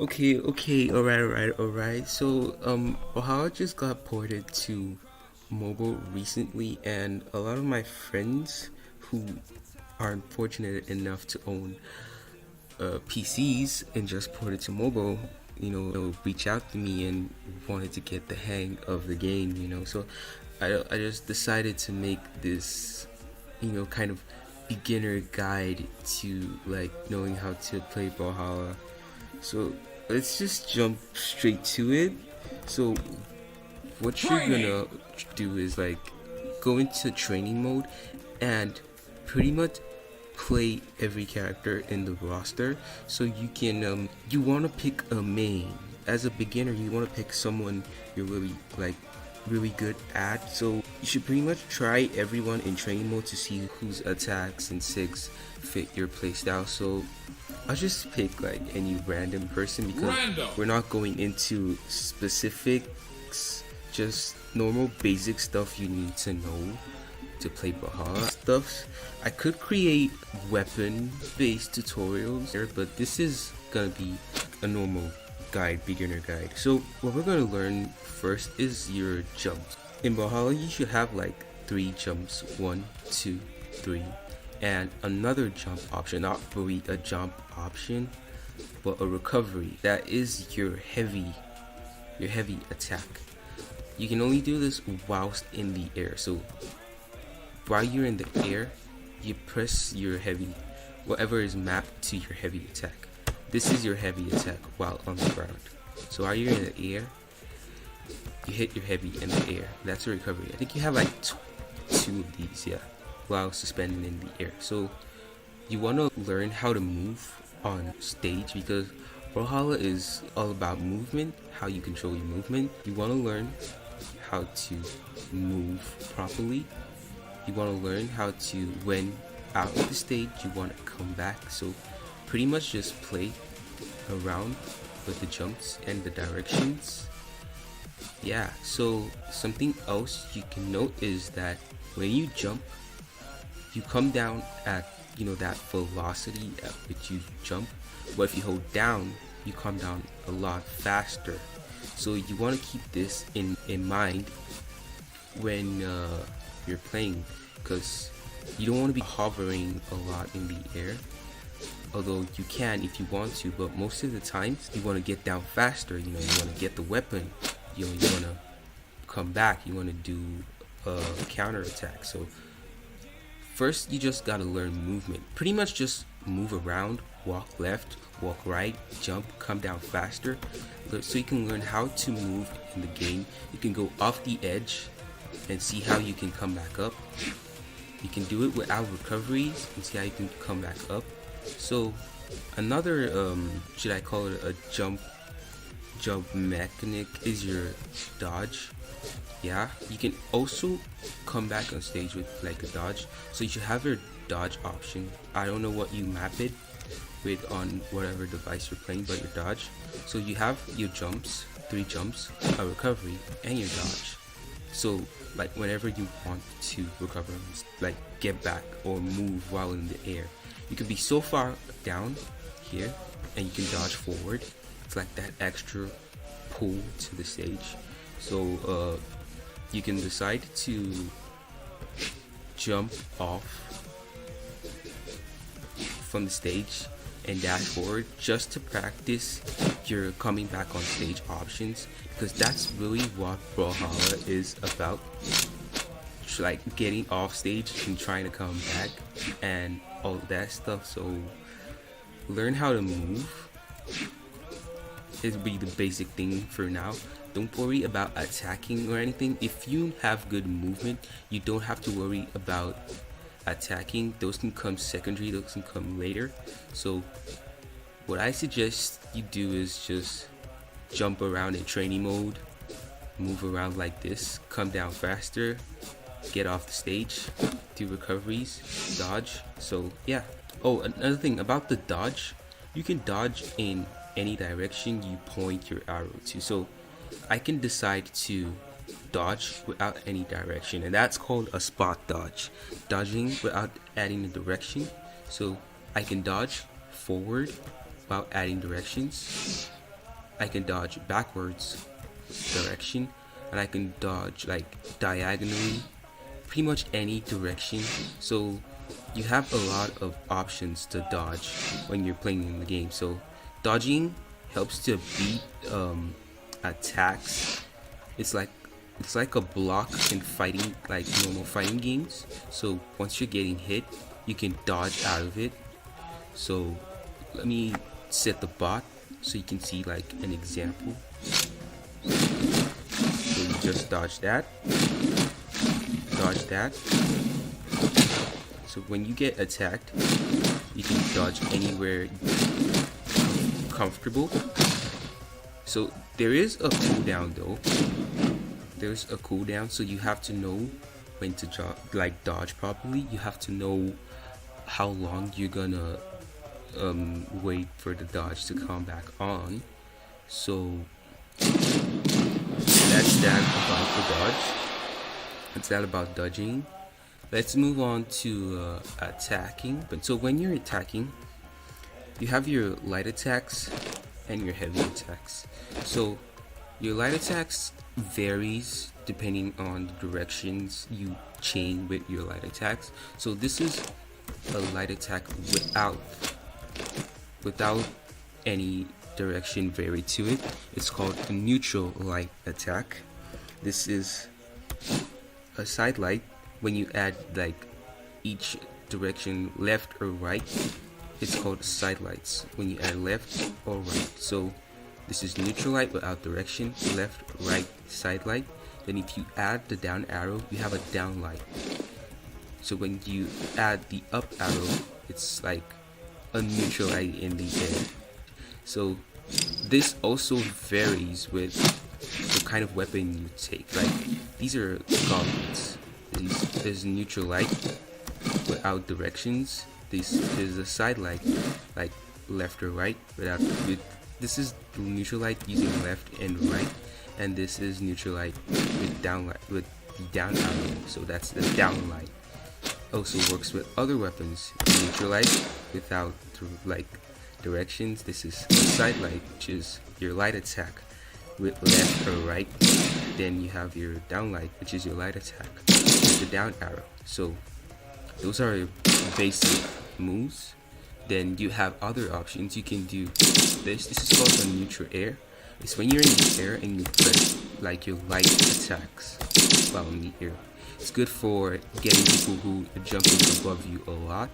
Okay, alright. So, Brawlhalla just got ported to mobile recently, and a lot of my friends who are unfortunate enough to own PCs and just ported to mobile, reach out to me and wanted to get the hang of the game. So I just decided to make this, kind of beginner guide to like knowing how to play Brawlhalla. So let's just jump straight to it. So what you're gonna do is like go into training mode and pretty much play every character in the roster. So you want to pick a main. As a beginner, you want to pick someone you're really good at. So you should pretty much try everyone in training mode to see whose attacks and sigs fit your playstyle. So I'll just pick like any random person because we're not going into specifics, just normal basic stuff you need to know to play Brawlhalla stuff. I could create weapon based tutorials here, but this is gonna be a normal guide, beginner guide. So what we're gonna learn first is your jumps. In Brawlhalla you should have like 3 jumps, 1, 2, 3, and another jump option, not really a jump option, but a recovery. That is your heavy attack. You can only do this whilst in the air. So while you're in the air, you press your heavy, whatever is mapped to your heavy attack. This is your heavy attack while on the ground. So while you're in the air, you hit your heavy in the air. That's a recovery. I think you have like 2 of these, yeah, while suspended in the air. So you want to learn how to move on stage because Brawlhalla is all about movement, how you control your movement. You want to learn how to move properly. You want to learn how to, when out of the stage, you want to come back. So pretty much just play around with the jumps and the directions. Yeah, so something else you can note is that when you jump, you come down at that velocity at which you jump, but if you hold down, you come down a lot faster. So you want to keep this in mind when you're playing, because you don't want to be hovering a lot in the air, although you can if you want to, but most of the time you want to get down faster. You want to get the weapon, you want to come back, you want to do a counter attack. So first you just gotta learn movement. Pretty much just move around, walk left, walk right, jump, come down faster, so you can learn how to move in the game. You can go off the edge and see how you can come back up. You can do it without recoveries and see how you can come back up. So another should I call it a jump mechanic is your dodge. Yeah, you can also come back on stage with like a dodge. So you should have your dodge option. I don't know what you map it with on whatever device you're playing, but your dodge. So you have your jumps, 3 jumps, a recovery, and your dodge. So like whenever you want to recover, like get back or move while in the air, you can be so far down here and you can dodge forward. It's like that extra pull to the stage. So you can decide to jump off from the stage and dash forward just to practice your coming back on stage options, because that's really what Brawlhalla is about, like getting off stage and trying to come back and all that stuff. So learn how to move. It'll be the basic thing for now. Don't worry about attacking or anything. If you have good movement, you don't have to worry about attacking. Those can come secondary, those can come later. So what I suggest you do is just jump around in training mode, move around like this, come down faster, get off the stage, do recoveries, dodge. So yeah. Oh, another thing about the dodge, you can dodge in any direction you point your arrow to. So I can decide to dodge without any direction, and that's called a spot dodge, dodging without adding a direction. So I can dodge forward without adding directions, I can dodge backwards direction, and I can dodge like diagonally, pretty much any direction. So you have a lot of options to dodge when you're playing in the game. So dodging helps to beat attacks. It's like a block in fighting, like normal fighting games. So once you're getting hit, you can dodge out of it. So let me set the bot so you can see like an example. So you just dodge that, dodge that. So when you get attacked, you can dodge anywhere comfortable. So there is a cooldown though. There's a cooldown, so you have to know when to dodge properly. You have to know how long you're gonna wait for the dodge to come back on. So that's that about the dodge. That's that about dodging. Let's move on to attacking. But so when you're attacking, you have your light attacks and your heavy attacks. So your light attacks varies depending on the directions you chain with your light attacks. So this is a light attack without any direction varied to it. It's called a neutral light attack. This is a side light. When you add like each direction left or right, it's called side lights when you add left or right. So this is neutral light without direction, left, right, side light. Then if you add the down arrow, you have a down light. So when you add the up arrow, it's like a neutral light in the air. So this also varies with the kind of weapon you take. Like these are gauntlets. There's neutral light without directions. There's a side light, like left or right without. This is the neutral light using left and right, and this is neutral light with down light with the down arrow. So that's the down light. Also works with other weapons. Neutral light without like directions. This is side light, which is your light attack with left or right. Then you have your down light, which is your light attack with the down arrow. So those are your basic moves. Then you have other options. You can do this. This is called a neutral air. It's when you're in the air and you press like your light attacks while in the air. It's good for getting people who are jumping above you a lot.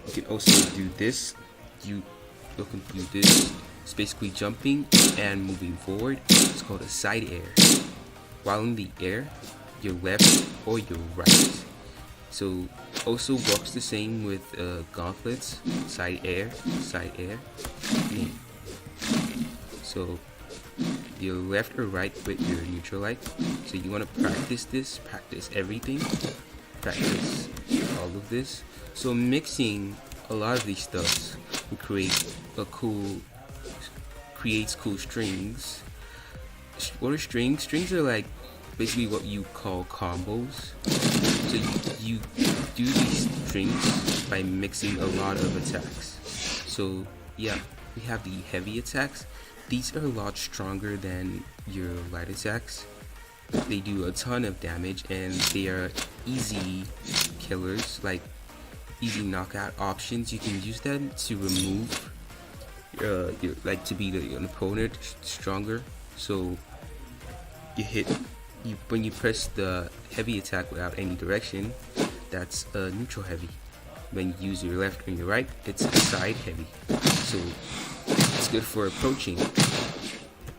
You can also do this. You can do this. It's basically jumping and moving forward. It's called a side air. While in the air, your left or your right. So also works the same with gauntlets, side air, side air. Yeah. So your left or right with your neutral light. So you want to practice this, practice everything, practice all of this. So mixing a lot of these stuffs will creates cool strings. What are strings? Strings are like basically what you call combos. So you do these strings by mixing a lot of attacks. So yeah, we have the heavy attacks. These are a lot stronger than your light attacks. They do a ton of damage and they are easy killers, like easy knockout options. You can use them to remove to be an opponent stronger. So when you press the heavy attack without any direction, that's a neutral heavy. When you use your left and your right, it's a side heavy. So it's good for approaching.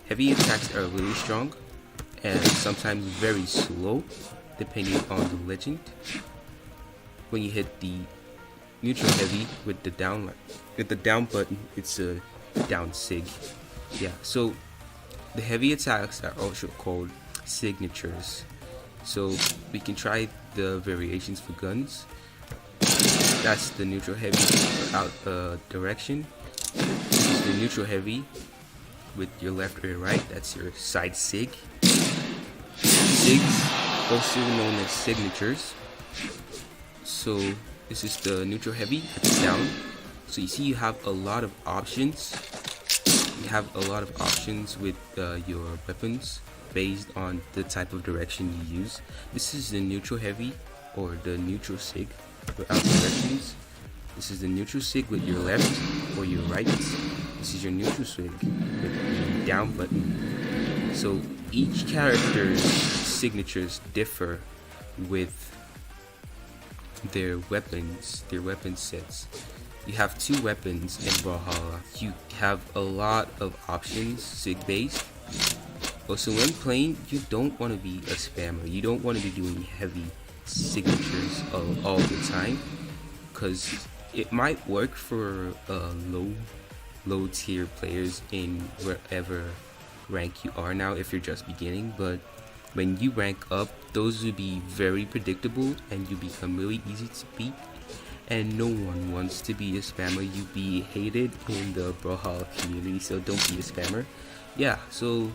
Heavy attacks are really strong and sometimes very slow depending on the legend. When you hit the neutral heavy with the down button, it's a down sig. Yeah, so the heavy attacks are also called signatures. So we can try the variations for guns. That's the neutral heavy without direction. This is the neutral heavy with your left or your right. That's your side sig. Sigs, also known as signatures. So this is the neutral heavy, it's down. So you see you have a lot of options you have a lot of options with your weapons based on the type of direction you use. This is the neutral heavy or the neutral sig without directions. This is the neutral sig with your left or your right. This is your neutral sig with the down button. So each character's signatures differ with their weapon sets. You have 2 weapons in Brawlhalla. You have a lot of options sig based. Also, when playing, you don't want to be a spammer. You don't want to be doing heavy signatures all the time, because it might work for low tier players in wherever rank you are now if you're just beginning, but when you rank up, those will be very predictable and you become really easy to beat, and no one wants to be a spammer. You'll be hated in the Brawlhalla community, so don't be a spammer. Yeah, so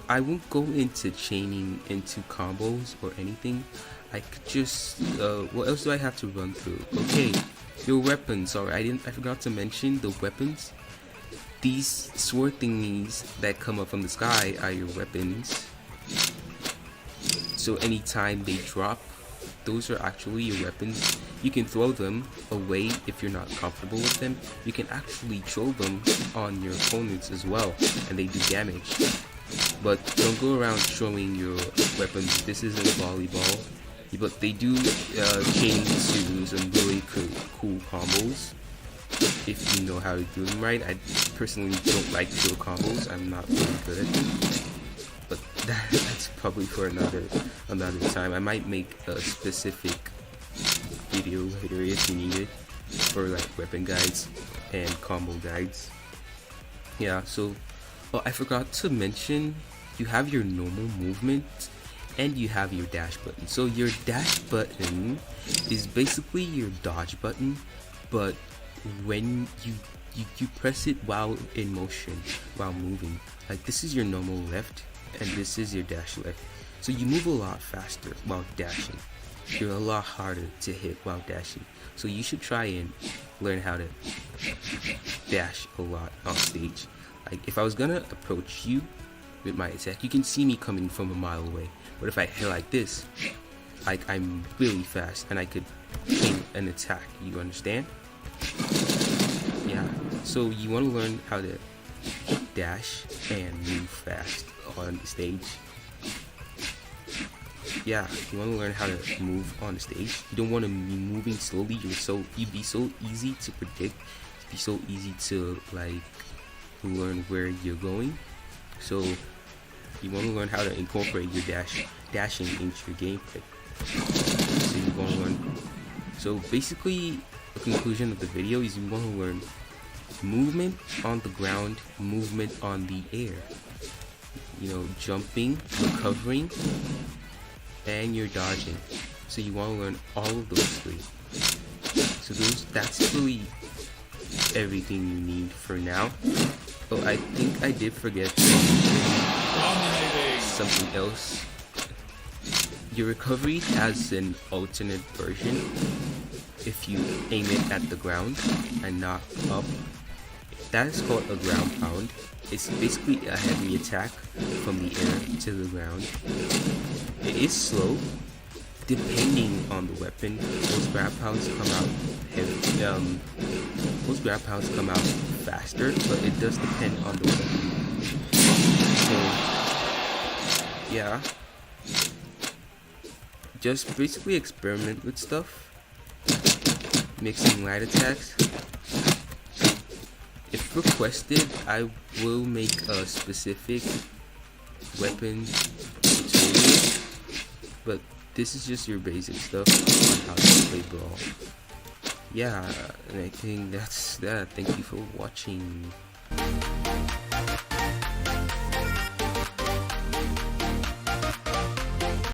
I won't go into chaining into combos or anything. I could just what else do I have to run through? Okay, your weapons. Sorry, I forgot to mention the weapons. These sword thingies that come up from the sky are your weapons. So anytime they drop, those are actually your weapons. You can throw them away if you're not comfortable with them. You can actually throw them on your opponents as well, and they do damage. But don't go around throwing your weapons. This isn't volleyball. But they do change to some really cool combos if you know how to do them right. I personally don't like drill combos. I'm not really good at them. But that's probably for another time. I might make a specific video later if you need it for like weapon guides and combo guides. Yeah, so I forgot to mention, you have your normal movement and you have your dash button. So your dash button is basically your dodge button, but when you press it while in motion, while moving. Like this is your normal left and this is your dash left. So you move a lot faster while dashing. You're a lot harder to hit while dashing. So you should try and learn how to dash a lot on stage. Like if I was gonna approach you with my attack, you can see me coming from a mile away. But if I hit like this, like I'm really fast and I could aim an attack. You understand? Yeah. So you want to learn how to dash and move fast on the stage. Yeah, you want to learn how to move on the stage. You don't want to be moving slowly. You'd be so easy to predict. It'd be so easy to like learn where you're going. So you want to learn how to incorporate your dashing into your gameplay. So you want to learn. So basically, the conclusion of the video is you want to learn movement on the ground, movement on the air. You know, jumping, recovering, and you're dodging. So you want to learn all of those 3. So that's really everything you need for now. Oh, I think I did forget something else. Your recovery has an alternate version. If you aim it at the ground and not up, that is called a ground pound. It's basically a heavy attack from the air to the ground. It is slow, depending on the weapon. Most ground pounds come out heavy. Most ground pounds come out faster, but it does depend on the weapon. So, yeah, just basically experiment with stuff, mixing light attacks. If requested, I will make a specific weapon tutorial, but this is just your basic stuff on how to play Brawl. Yeah, and I think that's that. Thank you for watching.